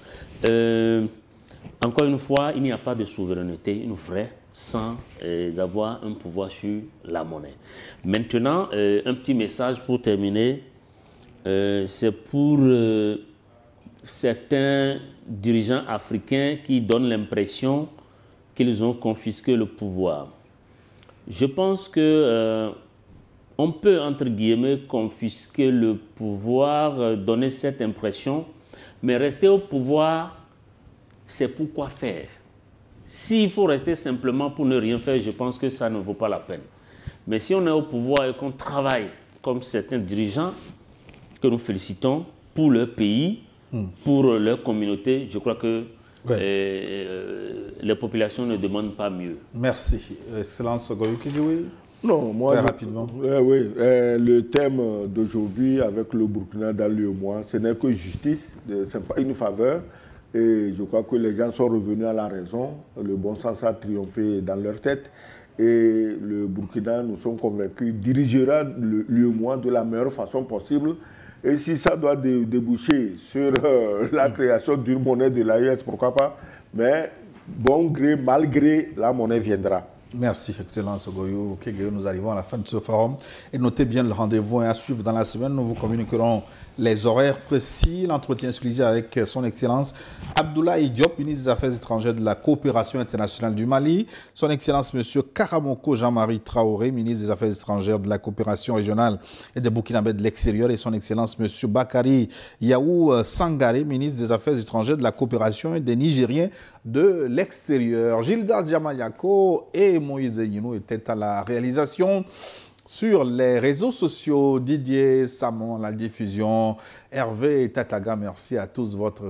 Encore une fois, il n'y a pas de souveraineté, une vraie, sans avoir un pouvoir sur la monnaie. Maintenant, un petit message pour terminer. C'est pour certains dirigeants africains qui donnent l'impression qu'ils ont confisqué le pouvoir. Je pense que on peut, entre guillemets, confisquer le pouvoir, donner cette impression, mais rester au pouvoir, c'est pour quoi faire? S'il faut rester simplement pour ne rien faire, je pense que ça ne vaut pas la peine. Mais si on est au pouvoir et qu'on travaille comme certains dirigeants, que nous félicitons pour leur pays, pour leur communauté, je crois que les populations ne demandent pas mieux. Merci. Excellence Goyou-Kidiwi. Non, moi, très rapidement. Le thème d'aujourd'hui avec le Burkina dans l'UEMOA, ce n'est que justice, ce n'est pas une faveur. Et je crois que les gens sont revenus à la raison. Le bon sens a triomphé dans leur tête. Et le Burkina, nous sommes convaincus, dirigera l'UEMOA de la meilleure façon possible. Et si ça doit déboucher sur la création d'une monnaie de l'AES, pourquoi pas? Mais bon gré, mal gré, la monnaie viendra. Merci, Excellence Goyou. Nous arrivons à la fin de ce forum. Et notez bien le rendez-vous à suivre dans la semaine. Nous vous communiquerons les horaires précis, l'entretien exclusif avec son Excellence Abdoulaye Diop, ministre des Affaires étrangères de la coopération internationale du Mali, son Excellence M. Karamoko Jean-Marie Traoré, ministre des Affaires étrangères de la coopération régionale et des Burkinabés de l'extérieur, et son Excellence M. Bakari Yaou Sangaré, ministre des Affaires étrangères de la coopération et des Nigériens de l'extérieur. Gildar Diamayako et Moïse Yinou étaient à la réalisation. Sur les réseaux sociaux, Didier Samon, la diffusion, Hervé Tataga, merci à tous votre